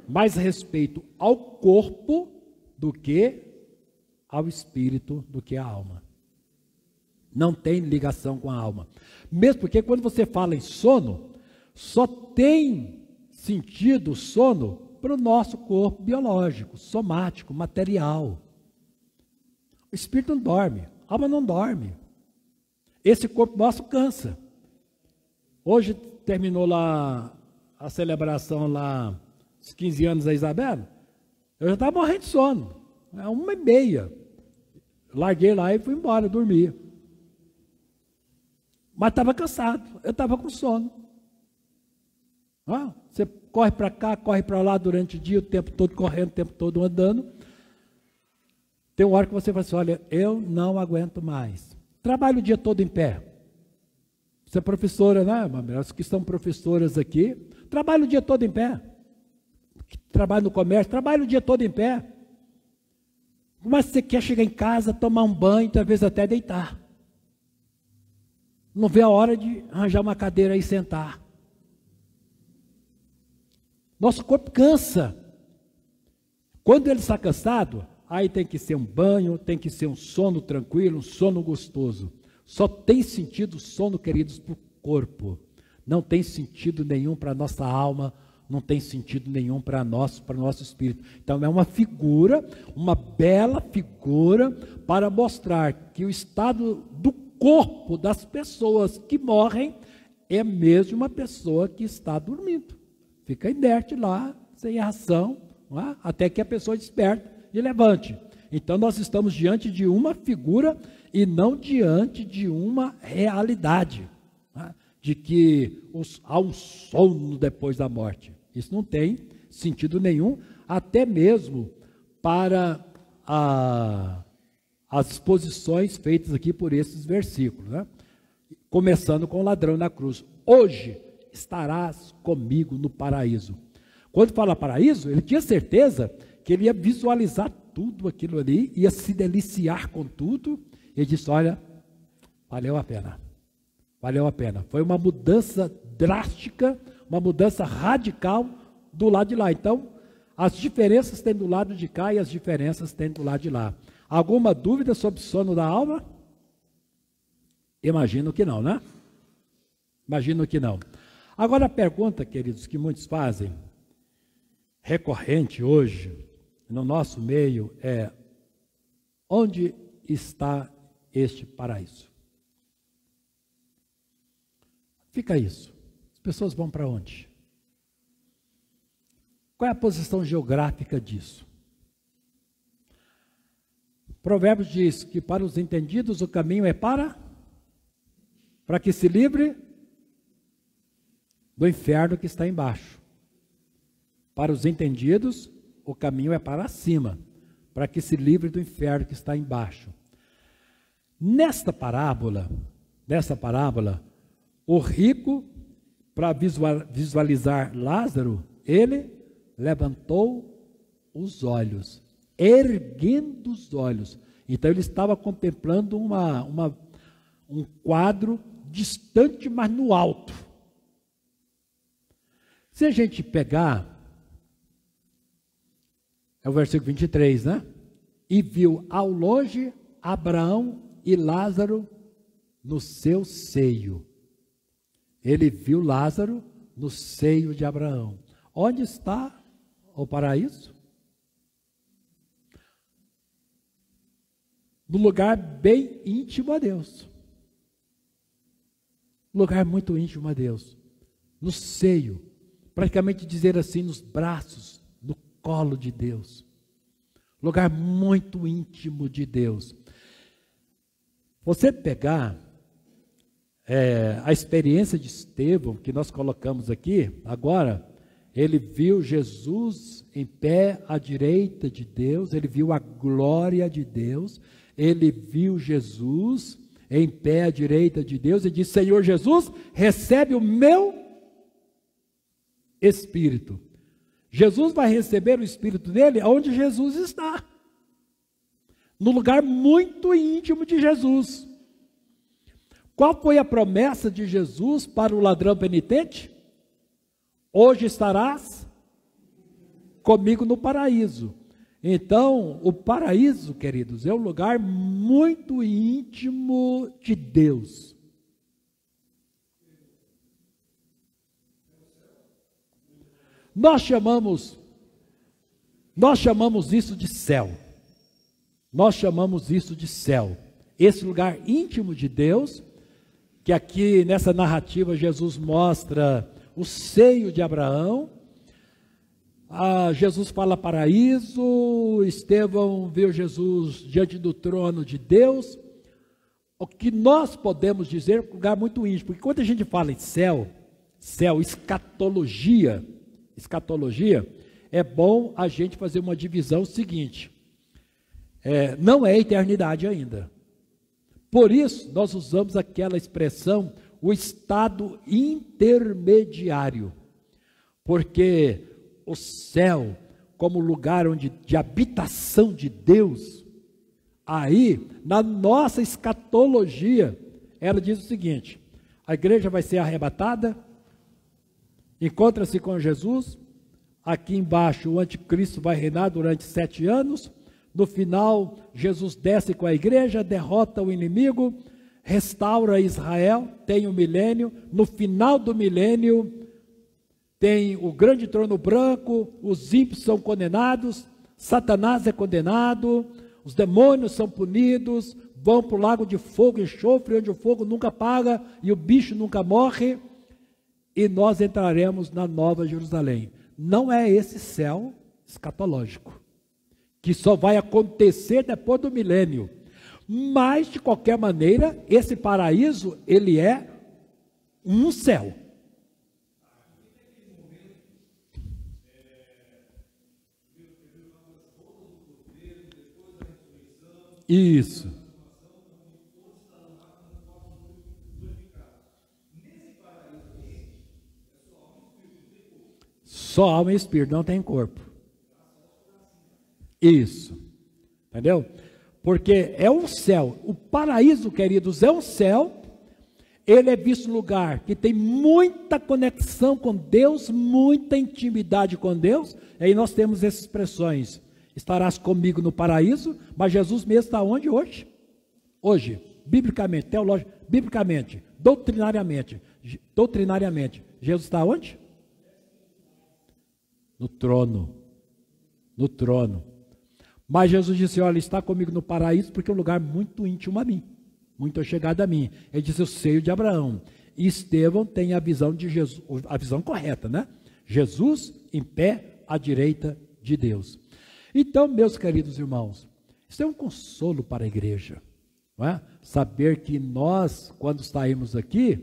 mais respeito ao corpo do que ao espírito, do que à alma. Não tem ligação com a alma. Mesmo porque quando você fala em sono, só tem sentido sono para o nosso corpo biológico, somático, material. O espírito não dorme, a alma não dorme. Esse corpo nosso cansa. Hoje terminou lá a celebração lá, os 15 anos da Isabela, eu já estava morrendo de sono, 1h30, larguei lá e fui embora, dormia. Mas estava cansado, eu estava com sono. Você corre para cá, corre para lá durante o dia, o tempo todo correndo, o tempo todo andando. Tem uma hora que você fala assim, olha, eu não aguento mais. Trabalho o dia todo em pé. Você é professora, né? As que são professoras aqui, trabalho o dia todo em pé. Trabalho no comércio, trabalho o dia todo em pé. Mas você quer chegar em casa, tomar um banho, talvez até deitar. Não vê a hora de arranjar uma cadeira e sentar. Nosso corpo cansa. Quando ele está cansado, aí tem que ser um banho, tem que ser um sono tranquilo, um sono gostoso. Só tem sentido sono, queridos, para o corpo. Não tem sentido nenhum para a nossa alma, não tem sentido nenhum para o nosso espírito. Então é uma figura, uma bela figura para mostrar que o estado do corpo das pessoas que morrem é mesmo uma pessoa que está dormindo. Fica inerte lá, sem ação, até que a pessoa desperte e levante. Então nós estamos diante de uma figura e não diante de uma realidade, de que há um sono depois da morte. Isso não tem sentido nenhum, até mesmo para as exposições feitas aqui por esses versículos, né? Começando com o ladrão na cruz. Hoje estarás comigo no paraíso. Quando fala paraíso, ele tinha certeza que ele ia visualizar tudo aquilo ali, ia se deliciar com tudo. Ele disse, olha, valeu a pena. Valeu a pena. Foi uma mudança drástica, uma mudança radical do lado de lá. Então, as diferenças tem do lado de cá e as diferenças tem do lado de lá. Alguma dúvida sobre o sono da alma? Imagino que não, né? Imagino que não. Agora a pergunta, queridos, que muitos fazem, recorrente hoje, no nosso meio, é: onde está este paraíso? Fica isso. As pessoas vão para onde? Qual é a posição geográfica disso? Provérbios diz que para os entendidos o caminho é para que se livre do inferno que está embaixo. Para os entendidos, o caminho é para cima, para que se livre do inferno que está embaixo. Nesta parábola, o rico, para visualizar Lázaro, ele levantou os olhos, erguendo os olhos. Então ele estava contemplando um quadro distante, mas no alto. Se a gente pegar, é o versículo 23, né? E viu ao longe Abraão e Lázaro no seu seio. Ele viu Lázaro no seio de Abraão. Onde está o paraíso? No lugar bem íntimo a Deus. Lugar muito íntimo a Deus. No seio. Praticamente dizer assim, nos braços, no colo de Deus. Lugar muito íntimo de Deus. Você pegar a experiência de Estevão, que nós colocamos aqui, agora, ele viu Jesus em pé à direita de Deus, ele viu a glória de Deus, ele viu Jesus em pé à direita de Deus e disse: Senhor Jesus, recebe o meu Espírito. Jesus vai receber o Espírito dele onde Jesus está, no lugar muito íntimo de Jesus. Qual foi a promessa de Jesus para o ladrão penitente? Hoje estarás comigo no paraíso. Então, o paraíso, queridos, é um lugar muito íntimo de Deus. Nós chamamos isso de céu. Nós chamamos isso de céu. Esse lugar íntimo de Deus, que aqui nessa narrativa Jesus mostra o seio de Abraão. Jesus fala paraíso, Estevão viu Jesus diante do trono de Deus. O que nós podemos dizer, um lugar muito íntimo, porque quando a gente fala em céu, escatologia, é bom a gente fazer uma divisão seguinte, não é eternidade ainda. Por isso, nós usamos aquela expressão, o estado intermediário, porque o céu, como lugar de habitação de Deus, aí, na nossa escatologia, ela diz o seguinte: a igreja vai ser arrebatada, encontra-se com Jesus, aqui embaixo o anticristo vai reinar durante 7 anos, no final Jesus desce com a igreja, derrota o inimigo, restaura Israel, tem o milênio, no final do milênio tem o grande trono branco, os ímpios são condenados, Satanás é condenado, os demônios são punidos, vão para o lago de fogo e enxofre, onde o fogo nunca apaga e o bicho nunca morre, e nós entraremos na Nova Jerusalém. Não é esse céu escatológico, que só vai acontecer depois do milênio, mas de qualquer maneira, esse paraíso, ele é um céu. Isso. Só alma e espírito, não tem corpo. Isso. Entendeu? Porque é um céu. O paraíso, queridos, é um céu. Ele é visto lugar que tem muita conexão com Deus, muita intimidade com Deus. E aí nós temos essas expressões: estarás comigo no paraíso, mas Jesus mesmo está onde hoje? Hoje, biblicamente, biblicamente, doutrinariamente, Jesus está onde? No trono. No trono. Mas Jesus disse: olha, está comigo no paraíso, porque é um lugar muito íntimo a mim, muito chegado a mim. Ele disse: o seio de Abraão. E Estevão tem a visão de Jesus, a visão correta, né? Jesus em pé à direita de Deus. Então, meus queridos irmãos, isso é um consolo para a igreja, não é? Saber que nós, quando saímos aqui,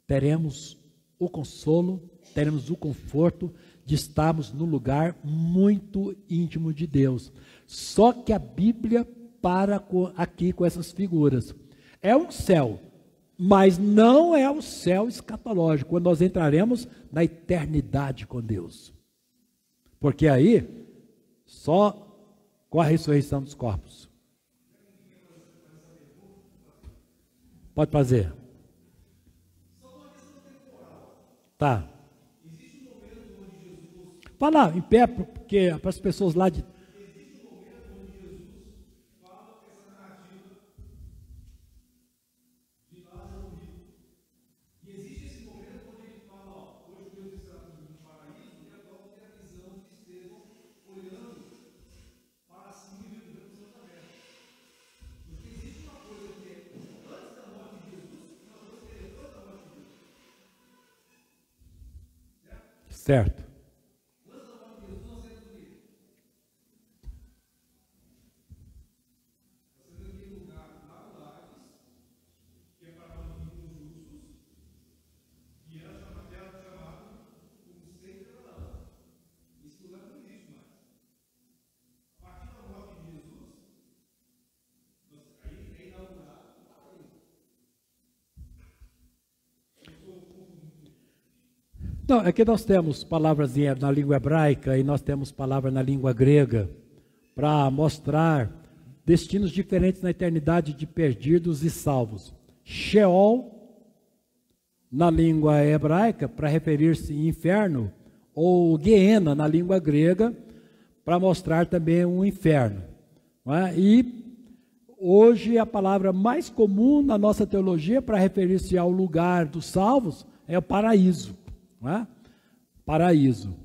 teremos o consolo, teremos o conforto de estarmos num lugar muito íntimo de Deus. Só que a Bíblia para aqui com essas figuras. É um céu, mas não é o céu escatológico, quando nós entraremos na eternidade com Deus. Porque aí, só com a ressurreição dos corpos. Pode fazer. Tá. Fala em pé, porque para as pessoas lá de... Existe um momento onde Jesus fala essa narrativa de Lázaro morto. E existe esse momento onde ele fala: hoje Deus está no paraíso, e agora tem a visão de Estevão olhando para cima e vendo os céus abertos. Porque existe uma coisa que é antes da morte de Jesus e uma coisa que é depois da morte de Jesus. Certo. Não, é que nós temos palavras na língua hebraica e nós temos palavras na língua grega para mostrar destinos diferentes na eternidade de perdidos e salvos. Sheol, na língua hebraica, para referir-se ao inferno, ou Geena, na língua grega, para mostrar também um inferno. Não é? E hoje a palavra mais comum na nossa teologia para referir-se ao lugar dos salvos é o paraíso. Não é? Paraíso.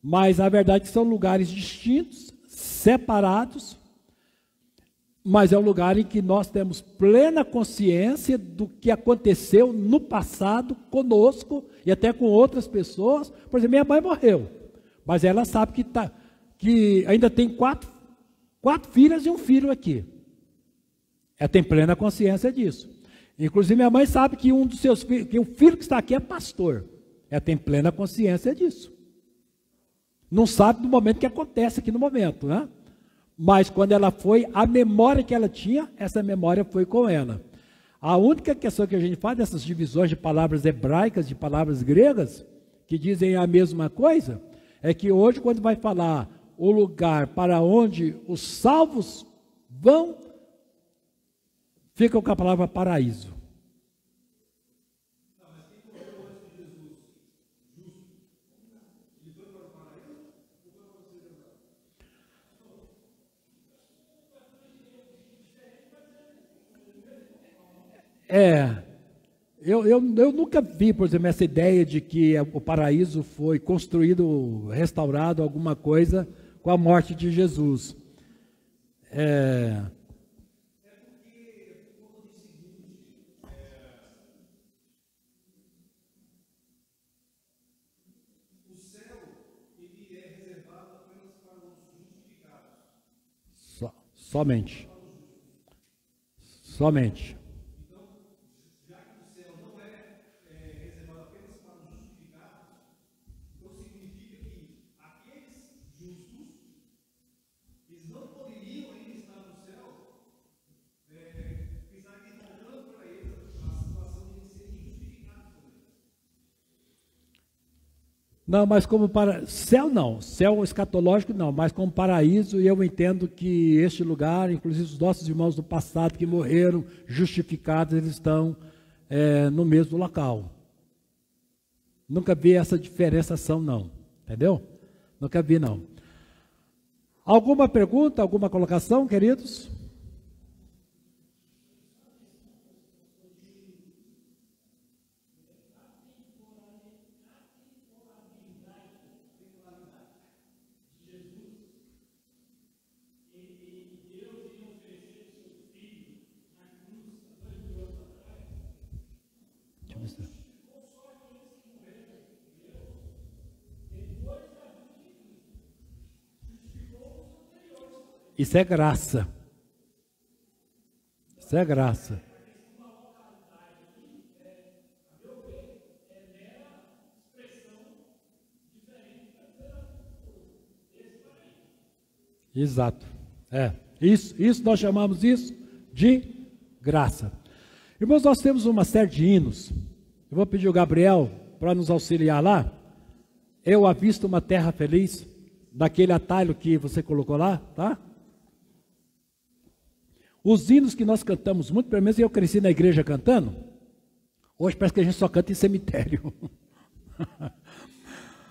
Mas a verdade é que são lugares distintos, separados, mas é um lugar em que nós temos plena consciência do que aconteceu no passado conosco e até com outras pessoas. Por exemplo, minha mãe morreu, mas ela sabe que ainda tem quatro filhas e um filho aqui. Ela tem plena consciência disso. Inclusive, minha mãe sabe que um dos seus filhos, que o filho que está aqui é pastor. Ela tem plena consciência disso. Não sabe do momento que acontece aqui no momento, né? Mas quando ela foi, a memória que ela tinha, essa memória foi com ela. A única questão que a gente faz dessas divisões de palavras hebraicas, de palavras gregas, que dizem a mesma coisa, é que hoje, quando vai falar o lugar para onde os salvos vão, fica com a palavra paraíso. Eu nunca vi, por exemplo, essa ideia de que o paraíso foi construído, restaurado, alguma coisa com a morte de Jesus. O céu, ele é reservado apenas para os justificados. Somente. Não, mas como céu não, céu escatológico não, mas como paraíso, eu entendo que este lugar, inclusive os nossos irmãos do passado que morreram justificados, eles estão no mesmo local. Nunca vi essa diferenciação não, entendeu? Nunca vi não. Alguma pergunta, alguma colocação, queridos? Isso é graça. Isso é graça. Exato. Isso nós chamamos isso de graça. Irmãos, nós temos uma série de hinos. Eu vou pedir o Gabriel para nos auxiliar lá. Eu avisto uma terra feliz, daquele atalho que você colocou lá, tá? Os hinos que nós cantamos muito, pelo menos eu cresci na igreja cantando, hoje parece que a gente só canta em cemitério.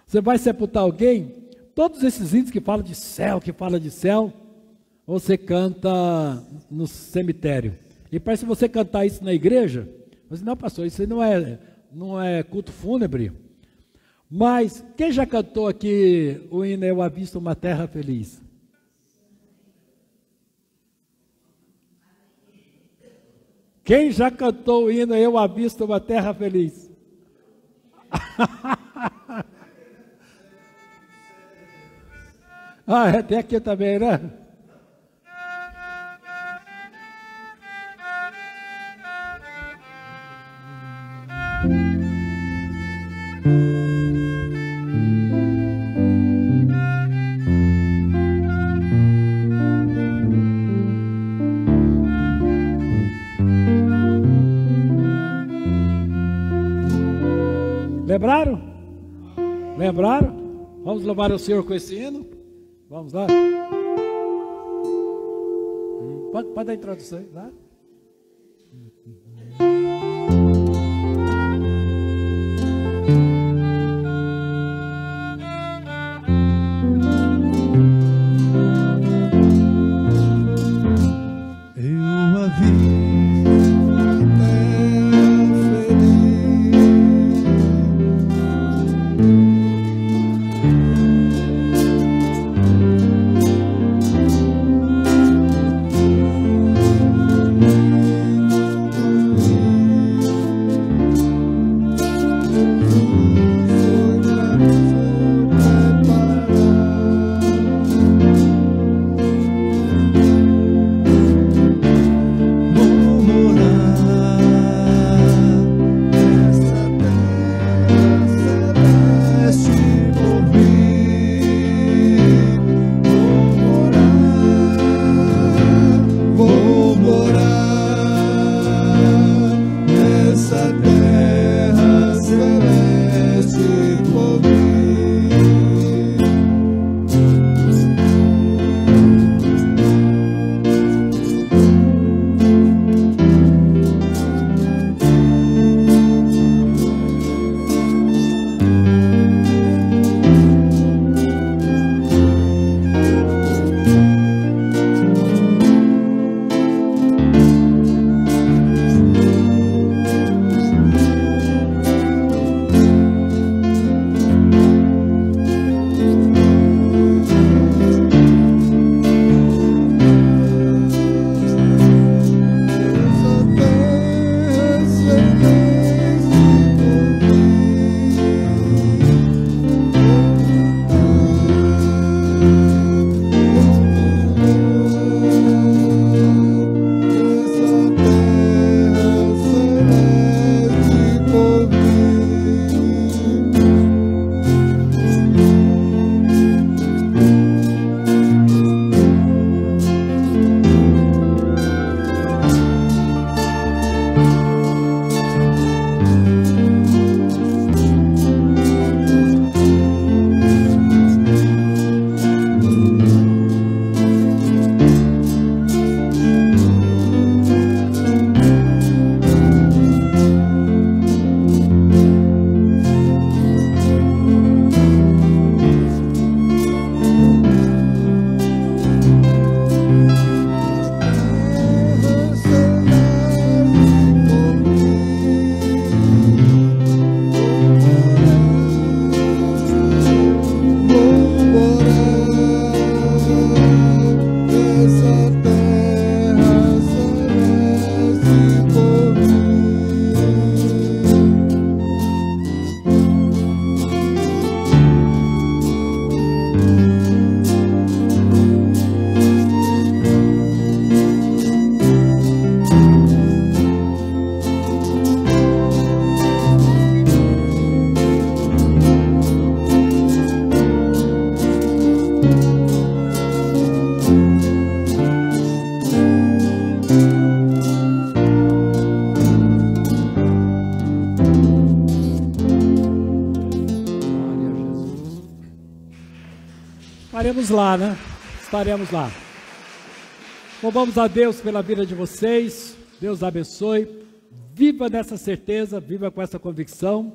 Você vai sepultar alguém, todos esses hinos que falam de céu, você canta no cemitério. E parece que você cantar isso na igreja, você não, pastor, isso não é culto fúnebre. Mas quem já cantou aqui o hino Eu Avisto uma Terra Feliz? Quem já cantou o hino Eu Avisto uma Terra Feliz? Tem aqui também, né? Lembraram? Lembraram? Vamos louvar o Senhor com esse hino? Vamos lá? Pode dar a introdução aí, tá? Estaremos lá, né? Estaremos lá. Louvamos a Deus pela vida de vocês. Deus abençoe. Viva nessa certeza, viva com essa convicção.